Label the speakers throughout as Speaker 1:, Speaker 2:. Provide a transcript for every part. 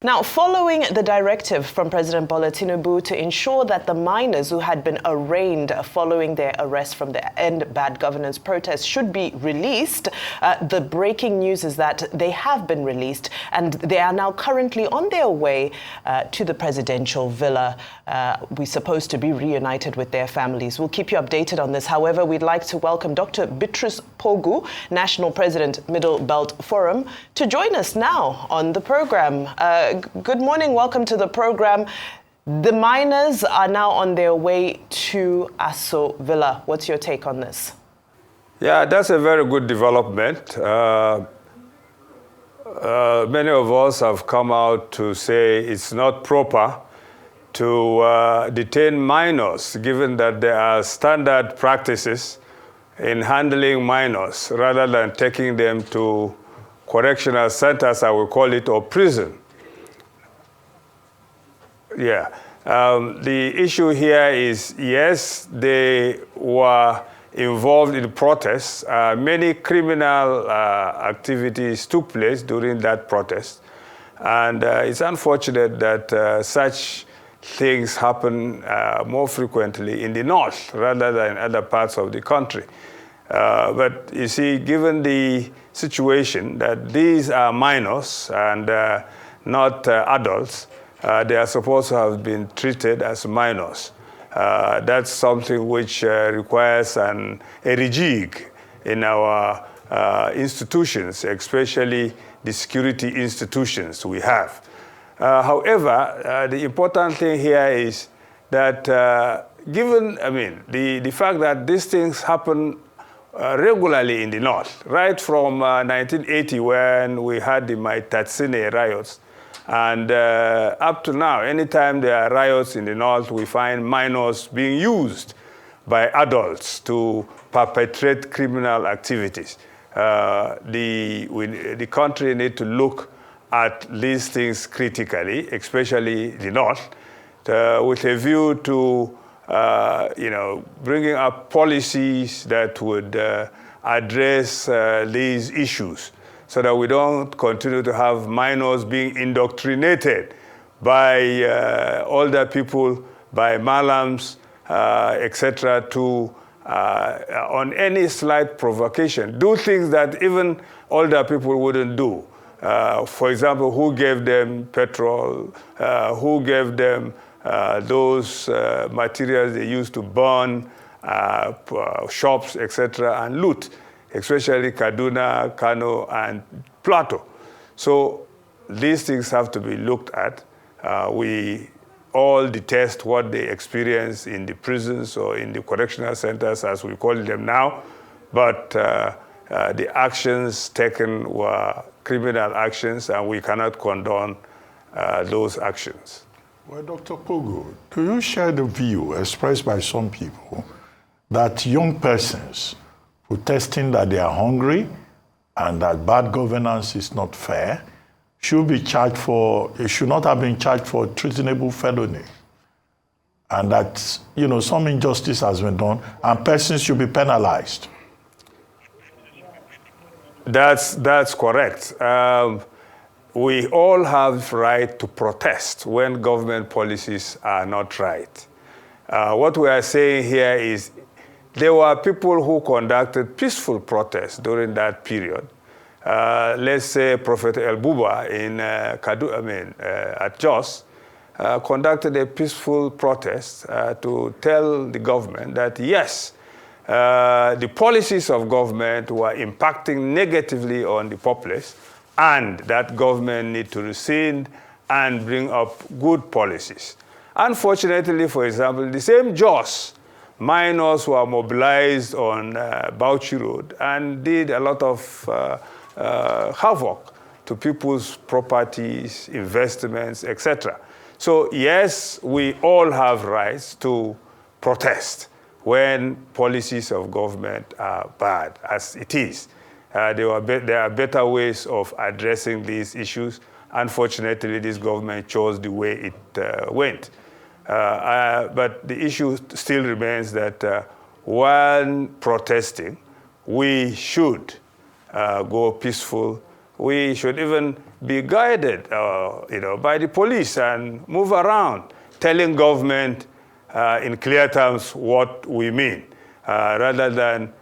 Speaker 1: Now, following the directive from President Bola Tinubu to ensure that the miners who had been arraigned following their arrest from the End Bad Governance protest should be released, the breaking news is that they have been released and they are now currently on their way to the presidential villa. We're supposed to be reunited with their families. We'll keep you updated on this. However, we'd like to welcome Dr. Pogu, National President, Middle Belt Forum, to join us now on the program. Good morning. Welcome to the program. The miners are now on their way to Aso Villa. What's your take on this?
Speaker 2: Yeah, that's a very good development. Many of us have come out to say it's not proper to detain minors, given that there are standard practices in handling minors, rather than taking them to correctional centers, I will call it, or prison. Yeah. The issue here is, yes, they were involved in protests. Many criminal activities took place during that protest. And it's unfortunate that such things happen more frequently in the north rather than in other parts of the country. But you see, given the situation that these are minors and not adults, they are supposed to have been treated as minors. That's something which requires a rejig in our institutions, especially the security institutions we have. However, the important thing here is that given, the fact that these things happen regularly in the north, right from 1980 when we had the Maitatsine riots, and up to now, anytime there are riots in the north, we find minors being used by adults to perpetrate criminal activities. The country needs to look at these things critically, especially the north, with a view to bringing up policies that would address these issues, so that we don't continue to have minors being indoctrinated by older people, by malams, etc., to, on any slight provocation, do things that even older people wouldn't do. For example, who gave them petrol, who gave them those materials they used to burn shops, etc., and loot, especially Kaduna, Kano, and Plateau. So these things have to be looked at. We all detest what they experience in the prisons or in the correctional centers, as we call them now, but the actions taken were criminal actions, and we cannot condone those actions.
Speaker 3: Well, Dr. Pogu, do you share the view expressed by some people that young persons protesting that they are hungry and that bad governance is not fair should be charged for, it should not have been charged for treasonable felony, and that, some injustice has been done and persons should be penalized?
Speaker 2: That's correct. We all have right to protest when government policies are not right. What we are saying here is there were people who conducted peaceful protests during that period. Let's say Prophet El Buba in at Jos conducted a peaceful protest to tell the government that yes, the policies of government were impacting negatively on the populace, and that government need to rescind and bring up good policies. Unfortunately, for example, the same Jos, minors were mobilized on Bauchi Road and did a lot of havoc to people's properties, investments, etc. So yes, we all have rights to protest when policies of government are bad, as it is. There are better ways of addressing these issues. Unfortunately, this government chose the way it went. But the issue still remains that when protesting, we should go peaceful we should even be guided, by the police and move around, telling government in clear terms what we mean, rather than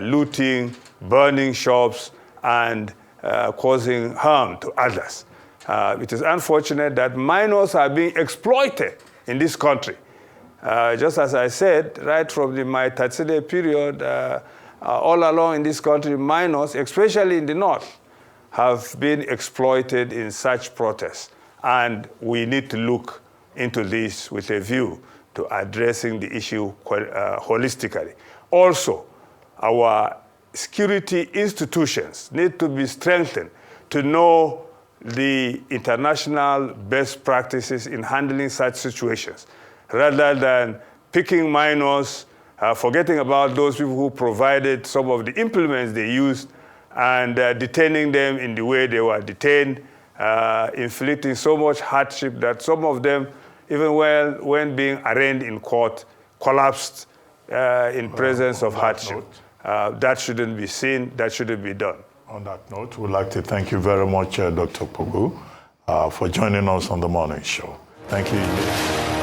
Speaker 2: looting, burning shops, and causing harm to others. It is unfortunate that minors are being exploited in this country. Just as I said, right from my Tatsile period, all along in this country, minors, especially in the north, have been exploited in such protests. And we need to look into this with a view to addressing the issue holistically. Also, our security institutions need to be strengthened to know the international best practices in handling such situations, rather than picking minors, forgetting about those people who provided some of the implements they used, and detaining them in the way they were detained, inflicting so much hardship that some of them, even when being arraigned in court, collapsed in presence of hardship. That shouldn't be seen, that shouldn't be done.
Speaker 3: On that note, we'd like to thank you very much, Dr. Pogu, for joining us on the morning show. Thank you.